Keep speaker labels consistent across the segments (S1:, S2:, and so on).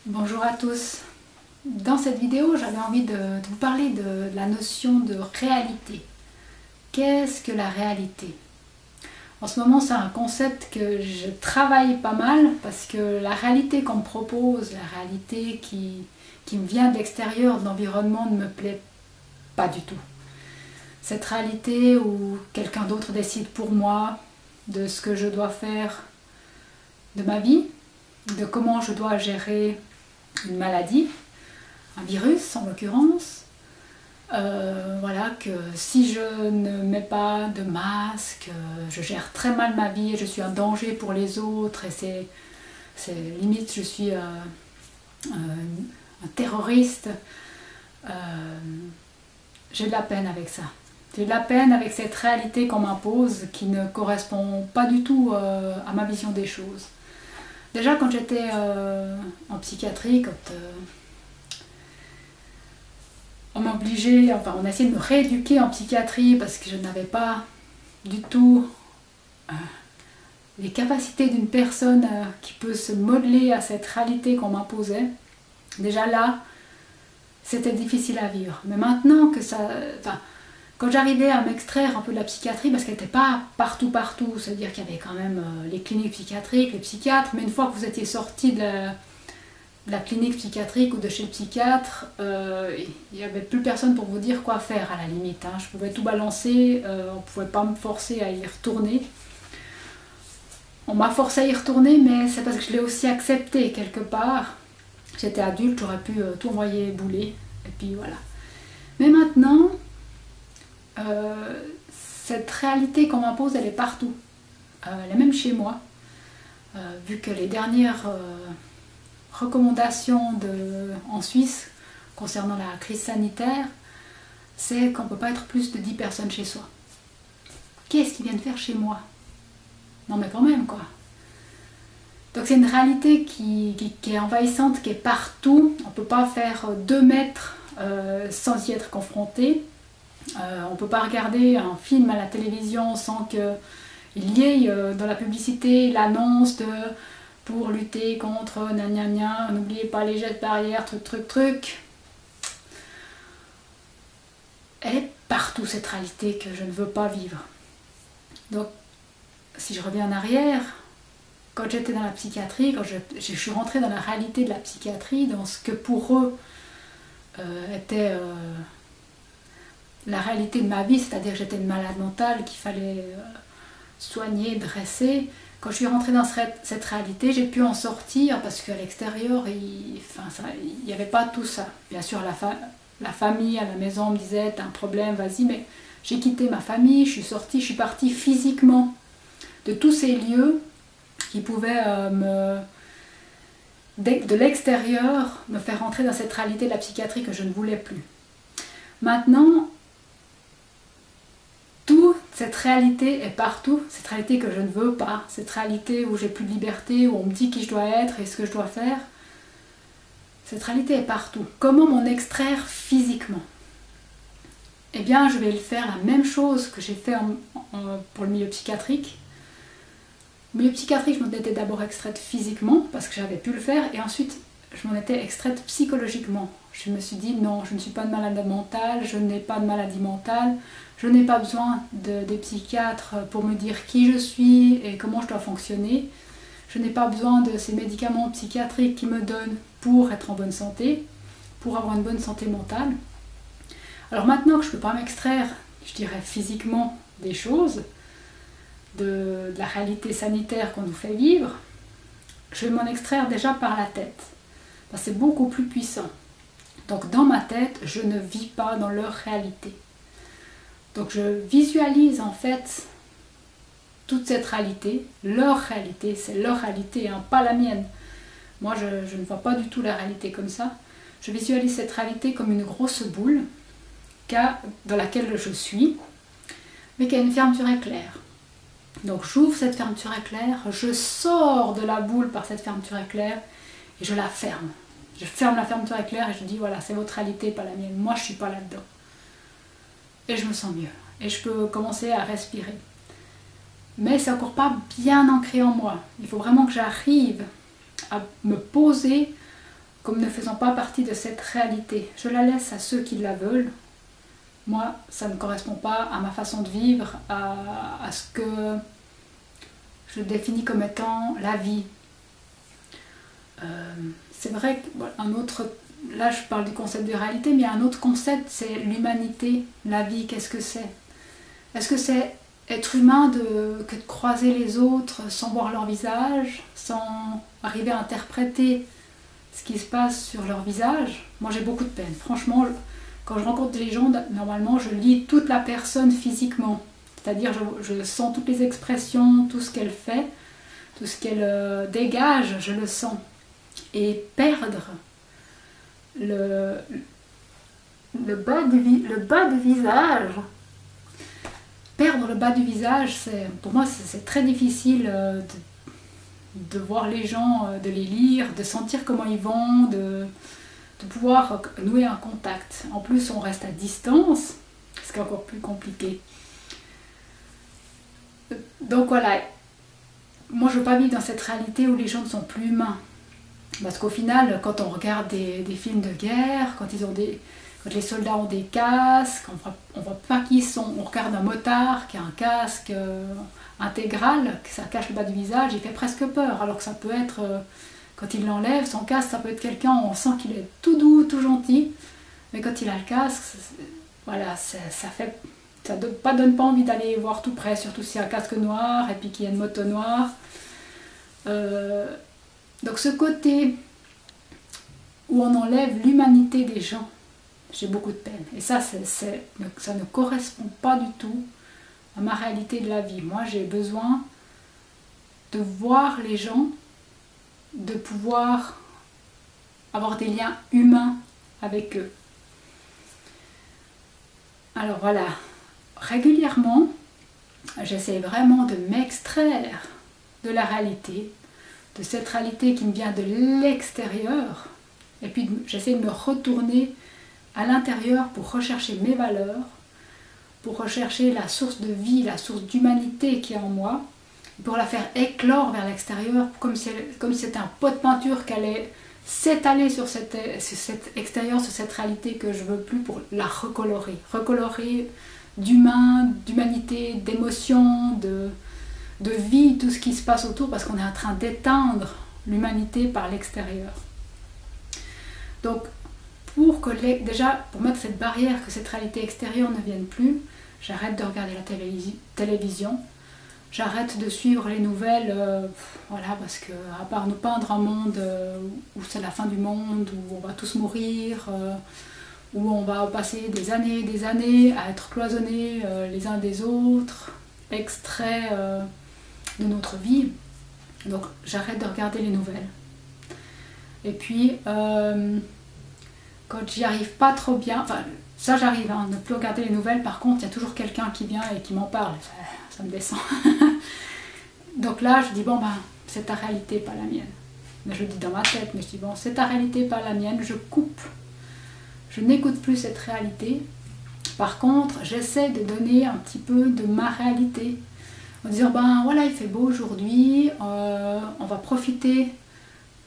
S1: Bonjour à tous. Dans cette vidéo, j'avais envie de vous parler de la notion de réalité. Qu'est-ce que la réalité? En ce moment, c'est un concept que je travaille pas mal parce que la réalité qu'on me propose, la réalité qui me vient de l'extérieur, de l'environnement, ne me plaît pas du tout. Cette réalité où quelqu'un d'autre décide pour moi de ce que je dois faire de ma vie, de comment je dois gérer une maladie, un virus en l'occurrence, voilà, que si je ne mets pas de masque, je gère très mal ma vie et je suis un danger pour les autres et c'est limite je suis un terroriste. J'ai de la peine avec ça. J'ai de la peine avec cette réalité qu'on m'impose qui ne correspond pas du tout à ma vision des choses. Déjà quand j'étais en psychiatrie, quand on m'obligeait, enfin on a essayé de me rééduquer en psychiatrie parce que je n'avais pas du tout les capacités d'une personne qui peut se modeler à cette réalité qu'on m'imposait. Déjà là, c'était difficile à vivre. Mais maintenant que ça... Enfin, quand j'arrivais à m'extraire un peu de la psychiatrie, parce qu'elle n'était pas partout, c'est-à-dire qu'il y avait quand même les cliniques psychiatriques, les psychiatres, mais une fois que vous étiez sorti de la clinique psychiatrique ou de chez le psychiatre, il n'y avait plus personne pour vous dire quoi faire à la limite. Hein. Je pouvais tout balancer, on ne pouvait pas me forcer à y retourner. On m'a forcé à y retourner, mais c'est parce que je l'ai aussi accepté quelque part. J'étais adulte, j'aurais pu tout envoyer bouler, et puis voilà. Mais maintenant... cette réalité qu'on m'impose, elle est partout. Elle est même chez moi. Vu que les dernières recommandations en Suisse concernant la crise sanitaire, c'est qu'on ne peut pas être plus de 10 personnes chez soi. Qu'est-ce qu'ils viennent faire chez moi? Non mais quand même quoi. Donc c'est une réalité qui est envahissante, qui est partout. On ne peut pas faire 2 mètres sans y être confronté. On ne peut pas regarder un film à la télévision sans qu'il y ait dans la publicité l'annonce pour lutter contre gna gna gna, n'oubliez pas les gestes barrières, truc. Elle est partout cette réalité que je ne veux pas vivre. Donc si je reviens en arrière, quand j'étais dans la psychiatrie, quand je suis rentrée dans la réalité de la psychiatrie, dans ce que pour eux était... la réalité de ma vie, c'est-à-dire que j'étais une malade mentale qu'il fallait soigner, dresser. Quand je suis rentrée dans cette réalité, j'ai pu en sortir parce qu'à l'extérieur, il n'y avait pas tout ça. Bien sûr, la famille à la maison me disait « t'as un problème, vas-y », mais j'ai quitté ma famille, je suis sortie, je suis partie physiquement de tous ces lieux qui pouvaient de l'extérieur me faire rentrer dans cette réalité de la psychiatrie que je ne voulais plus. Maintenant, cette réalité est partout, cette réalité que je ne veux pas, cette réalité où j'ai plus de liberté, où on me dit qui je dois être et ce que je dois faire. Cette réalité est partout. Comment m'en extraire physiquement? Eh bien, je vais faire la même chose que j'ai fait pour le milieu psychiatrique. Le milieu psychiatrique, je m'en étais d'abord extraite physiquement, parce que j'avais pu le faire, et ensuite, je m'en étais extraite psychologiquement. Je me suis dit, non, je ne suis pas de malade mentale, je n'ai pas de maladie mentale, je n'ai pas besoin des psychiatres pour me dire qui je suis et comment je dois fonctionner. Je n'ai pas besoin de ces médicaments psychiatriques qui me donnent pour être en bonne santé, pour avoir une bonne santé mentale. Alors maintenant que je ne peux pas m'extraire, je dirais physiquement, des choses, de la réalité sanitaire qu'on nous fait vivre, je vais m'en extraire déjà par la tête. Parce que c'est beaucoup plus puissant. Donc dans ma tête, je ne vis pas dans leur réalité. Donc je visualise en fait toute cette réalité, leur réalité, c'est leur réalité, hein, pas la mienne. Moi je ne vois pas du tout la réalité comme ça. Je visualise cette réalité comme une grosse boule dans laquelle je suis, mais qui a une fermeture éclair. Donc j'ouvre cette fermeture éclair, je sors de la boule par cette fermeture éclair et je la ferme. Je ferme la fermeture éclair et je dis voilà, c'est votre réalité, pas la mienne. Moi, je ne suis pas là-dedans. Et je me sens mieux. Et je peux commencer à respirer. Mais c'est encore pas bien ancré en moi. Il faut vraiment que j'arrive à me poser comme ne faisant pas partie de cette réalité. Je la laisse à ceux qui la veulent. Moi, ça ne correspond pas à ma façon de vivre, à ce que je définis comme étant la vie. C'est vrai qu'un autre, là je parle du concept de réalité, mais il y a un autre concept, c'est l'humanité, la vie, qu'est-ce que c'est? Est-ce que c'est être humain que de croiser les autres sans voir leur visage, sans arriver à interpréter ce qui se passe sur leur visage? Moi j'ai beaucoup de peine, franchement, quand je rencontre des gens, normalement je lis toute la personne physiquement, c'est-à-dire je sens toutes les expressions, tout ce qu'elle fait, tout ce qu'elle dégage, je le sens. Et perdre le bas du visage, perdre le bas du visage, pour moi c'est très difficile de voir les gens, de les lire, de sentir comment ils vont, de pouvoir nouer un contact. En plus on reste à distance, ce qui est encore plus compliqué. Donc voilà, moi je ne veux pas vivre dans cette réalité où les gens ne sont plus humains. Parce qu'au final, quand on regarde des films de guerre, quand les soldats ont des casques, on voit pas qui ils sont. On regarde un motard qui a un casque intégral, que ça cache le bas du visage, il fait presque peur. Alors que ça peut être, quand il l'enlève, son casque, ça peut être quelqu'un, on sent qu'il est tout doux, tout gentil. Mais quand il a le casque, voilà, ça donne pas envie d'aller voir tout près, surtout s'il y a un casque noir et puis qu'il y a une moto noire. Donc ce côté où on enlève l'humanité des gens, j'ai beaucoup de peine. Et ça ne correspond pas du tout à ma réalité de la vie. Moi j'ai besoin de voir les gens, de pouvoir avoir des liens humains avec eux. Alors voilà, régulièrement, j'essaie vraiment de m'extraire de la réalité, de cette réalité qui me vient de l'extérieur, et puis j'essaie de me retourner à l'intérieur pour rechercher mes valeurs, pour rechercher la source de vie, la source d'humanité qui est en moi, pour la faire éclore vers l'extérieur, comme si c'était un pot de peinture qui allait s'étaler sur cet extérieur, sur cette réalité que je veux plus, pour la recolorer d'humain, d'humanité, d'émotion, de vie, tout ce qui se passe autour, parce qu'on est en train d'éteindre l'humanité par l'extérieur. Donc, déjà, pour mettre cette barrière, que cette réalité extérieure ne vienne plus, j'arrête de regarder la télévision, j'arrête de suivre les nouvelles, voilà, parce que à part nous peindre un monde où c'est la fin du monde, où on va tous mourir, où on va passer des années à être cloisonnés les uns des autres, extraits de notre vie, donc j'arrête de regarder les nouvelles. Et puis quand j'y arrive pas trop bien, enfin ça j'arrive à ne plus regarder les nouvelles, par contre il y a toujours quelqu'un qui vient et qui m'en parle, ça me descend. Donc là je dis bon ben c'est ta réalité, pas la mienne. Mais je le dis dans ma tête, mais je dis bon c'est ta réalité, pas la mienne, je coupe. Je n'écoute plus cette réalité. Par contre j'essaie de donner un petit peu de ma réalité. En disant ben voilà il fait beau aujourd'hui, on va profiter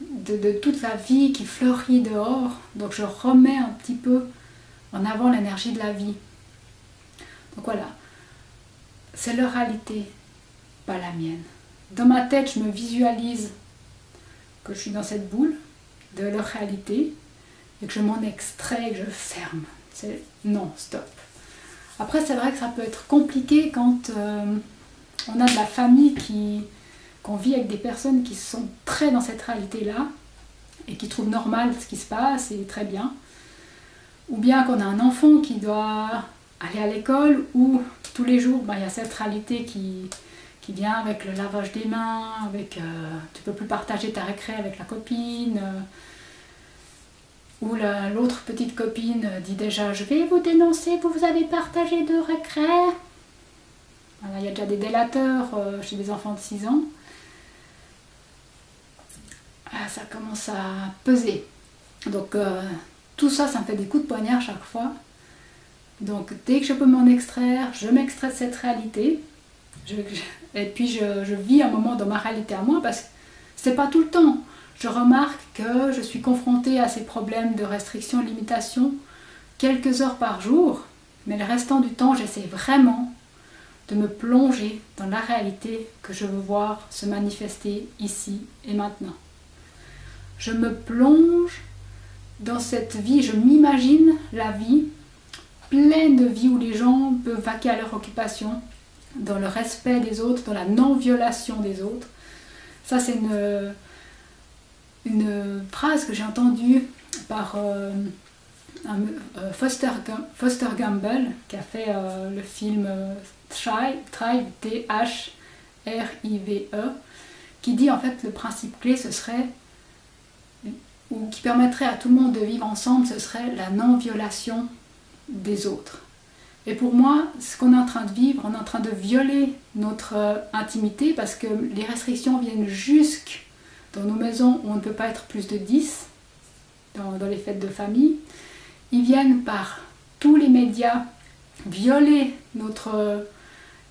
S1: de toute la vie qui fleurit dehors, donc je remets un petit peu en avant l'énergie de la vie. Donc voilà, c'est leur réalité, pas la mienne. Dans ma tête je me visualise que je suis dans cette boule de leur réalité et que je m'en extrais et que je ferme. C'est non, stop. Après c'est vrai que ça peut être compliqué quand on a de la famille qu'on vit avec des personnes qui sont très dans cette réalité-là et qui trouvent normal ce qui se passe et très bien. Ou bien qu'on a un enfant qui doit aller à l'école où tous les jours il y a cette réalité qui vient avec le lavage des mains, avec tu peux plus partager ta récré avec la copine, ou l'autre petite copine dit déjà je vais vous dénoncer, vous avez partagé 2 récrés. Voilà, il y a déjà des délateurs chez des enfants de 6 ans. Ça commence à peser. Donc tout ça, ça me fait des coups de poignard chaque fois. Donc dès que je peux m'en extraire, je m'extrais de cette réalité. Et puis je vis un moment dans ma réalité à moi, parce que c'est pas tout le temps. je remarque que je suis confrontée à ces problèmes de restriction, limitation, quelques heures par jour, mais le restant du temps, j'essaie vraiment de me plonger dans la réalité que je veux voir se manifester ici et maintenant. Je me plonge dans cette vie, je m'imagine la vie pleine de vie où les gens peuvent vaquer à leur occupation, dans le respect des autres, dans la non-violation des autres. Ça, c'est une phrase que j'ai entendue par Foster Gamble, qui a fait le film Thrive, T-H-R-I-V-E, qui dit en fait le principe clé, ce serait, ou qui permettrait à tout le monde de vivre ensemble, ce serait la non-violation des autres. Et pour moi, ce qu'on est en train de vivre, on est en train de violer notre intimité, parce que les restrictions viennent jusque dans nos maisons où on ne peut pas être plus de 10, dans les fêtes de famille. Ils viennent par tous les médias violer notre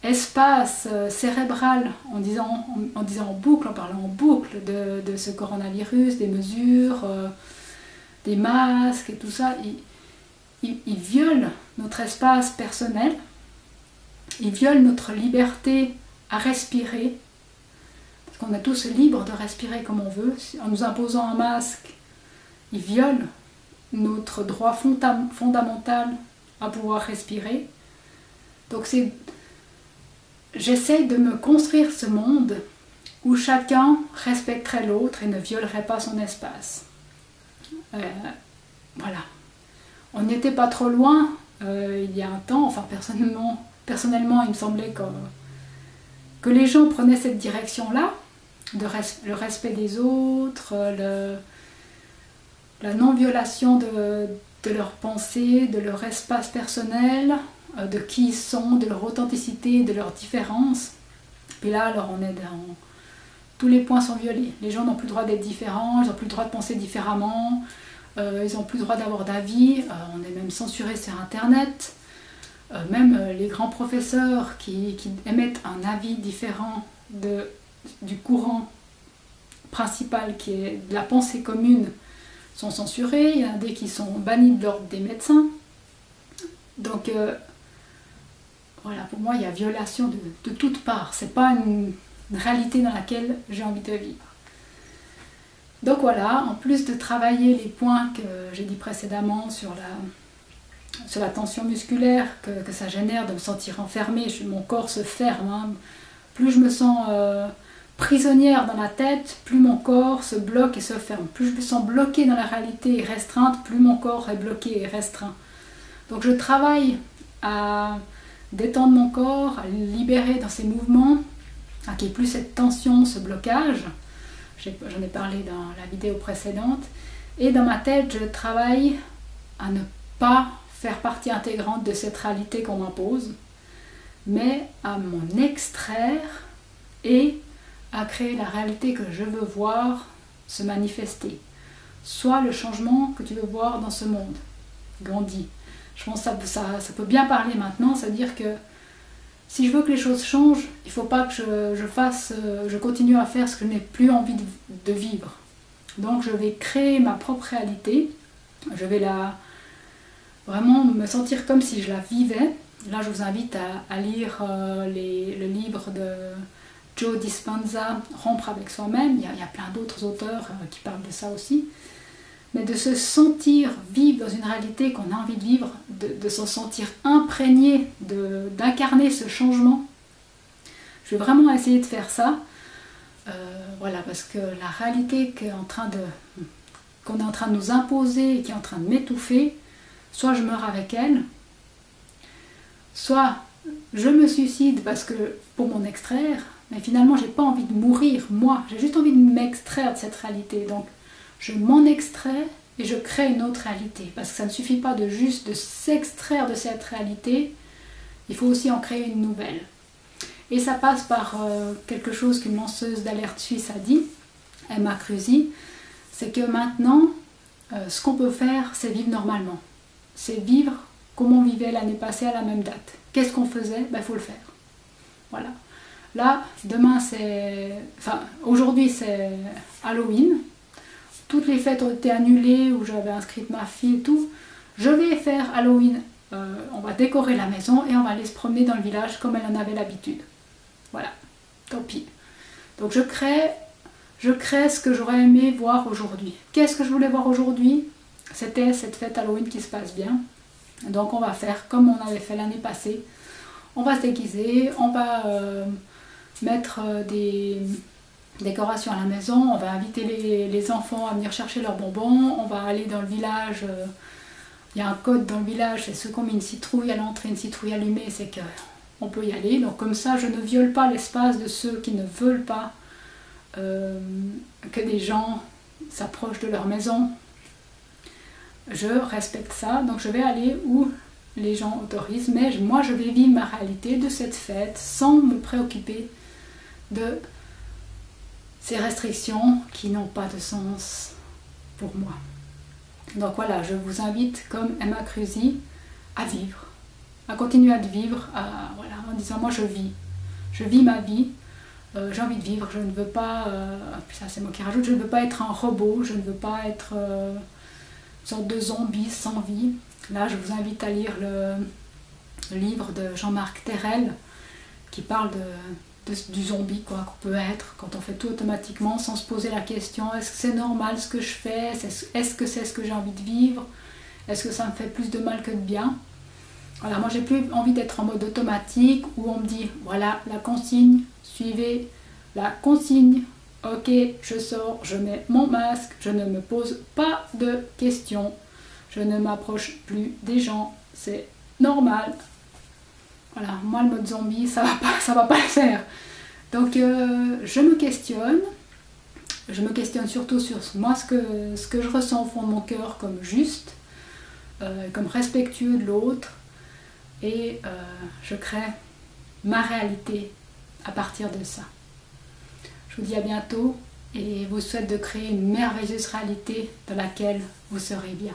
S1: espace cérébral en disant en boucle, en parlant en boucle de ce coronavirus, des mesures, des masques et tout ça. Ils violent notre espace personnel, ils violent notre liberté à respirer, parce qu'on est tous libres de respirer comme on veut. En nous imposant un masque, ils violent notre droit fondamental à pouvoir respirer. Donc j'essaie de me construire ce monde où chacun respecterait l'autre et ne violerait pas son espace. Voilà. On n'était pas trop loin il y a un temps, enfin personnellement il me semblait que les gens prenaient cette direction-là, le respect des autres, la non-violation de leurs pensées, de leur espace personnel, de qui ils sont, de leur authenticité, de leurs différences. Et là, alors on est dans... Tous les points sont violés. Les gens n'ont plus le droit d'être différents, ils n'ont plus le droit de penser différemment, ils n'ont plus le droit d'avoir d'avis, on est même censuré sur Internet. Même les grands professeurs qui émettent un avis différent du courant principal qui est de la pensée commune sont censurés. Il y en a des qui sont bannis de l'ordre des médecins. Donc voilà, pour moi il y a violation de toutes parts. C'est pas une réalité dans laquelle j'ai envie de vivre. Donc voilà, en plus de travailler les points que j'ai dit précédemment sur la tension musculaire que ça génère, de me sentir enfermée, mon corps se ferme, hein. Plus je me sens prisonnière dans la tête, plus mon corps se bloque et se ferme. Plus je me sens bloquée dans la réalité et restreinte, plus mon corps est bloqué et restreint. Donc je travaille à détendre mon corps, à le libérer dans ses mouvements, à qu'il n'y ait plus cette tension, ce blocage. J'en ai parlé dans la vidéo précédente. Et dans ma tête, je travaille à ne pas faire partie intégrante de cette réalité qu'on m'impose, mais à m'en extraire et à créer la réalité que je veux voir se manifester. Soit le changement que tu veux voir dans ce monde. Gandhi. Je pense que ça peut bien parler maintenant, c'est-à-dire que si je veux que les choses changent, il ne faut pas que je continue à faire ce que je n'ai plus envie de vivre. Donc je vais créer ma propre réalité, je vais vraiment me sentir comme si je la vivais. Là je vous invite à lire le livre de Joe Dispenza, Rompre avec soi-même. Il y a plein d'autres auteurs qui parlent de ça aussi. Mais de se sentir vivre dans une réalité qu'on a envie de vivre, de se sentir imprégné, d'incarner ce changement. Je vais vraiment essayer de faire ça. Voilà, parce que la réalité qu'on est en train de nous imposer et qui est en train de m'étouffer, soit je meurs avec elle, soit je me suicide pour m'en extraire, mais finalement j'ai pas envie de mourir, moi, j'ai juste envie de m'extraire de cette réalité. Donc je m'en extrais et je crée une autre réalité. Parce que ça ne suffit pas de juste de s'extraire de cette réalité, il faut aussi en créer une nouvelle. Et ça passe par quelque chose qu'une lanceuse d'alerte suisse a dit, Emma Cruzy, c'est que maintenant, ce qu'on peut faire, c'est vivre normalement. C'est vivre comme on vivait l'année passée à la même date. Qu'est-ce qu'on faisait? Il faut le faire. Voilà. Là, aujourd'hui c'est Halloween. toutes les fêtes ont été annulées, où j'avais inscrit ma fille et tout, je vais faire Halloween. On va décorer la maison et on va aller se promener dans le village comme elle en avait l'habitude. Voilà, tant pis. Donc je crée ce que j'aurais aimé voir aujourd'hui. Qu'est-ce que je voulais voir aujourd'hui? C'était cette fête Halloween qui se passe bien. Donc on va faire comme on avait fait l'année passée. On va se déguiser, on va mettre des décorations à la maison, on va inviter les enfants à venir chercher leurs bonbons, on va aller dans le village. Il y a un code dans le village, c'est ceux qui ont mis une citrouille à l'entrée, une citrouille allumée, c'est qu'on peut y aller. Donc comme ça, je ne viole pas l'espace de ceux qui ne veulent pas que des gens s'approchent de leur maison. Je respecte ça, donc je vais aller où les gens autorisent, mais moi je vais vivre ma réalité de cette fête sans me préoccuper de ces restrictions qui n'ont pas de sens pour moi. Donc voilà, je vous invite comme Emma Cruzy à vivre, à continuer à vivre, voilà, en disant moi je vis ma vie, j'ai envie de vivre, je ne veux pas, ça c'est moi qui rajoute, je ne veux pas être un robot, je ne veux pas être une sorte de zombie sans vie. Là je vous invite à lire le livre de Jean-Marc Terrel qui parle du zombie quoi, qu'on peut être quand on fait tout automatiquement sans se poser la question est-ce que c'est normal ce que je fais, est-ce que c'est ce que j'ai envie de vivre, est-ce que ça me fait plus de mal que de bien. Voilà, moi j'ai plus envie d'être en mode automatique où on me dit voilà la consigne, suivez la consigne, ok je sors, je mets mon masque, je ne me pose pas de questions, je ne m'approche plus des gens, c'est normal. Voilà, moi le mode zombie, ça va pas le faire. Donc je me questionne surtout sur moi ce que je ressens au fond de mon cœur comme juste, comme respectueux de l'autre, et je crée ma réalité à partir de ça. Je vous dis à bientôt et vous souhaite de créer une merveilleuse réalité dans laquelle vous serez bien.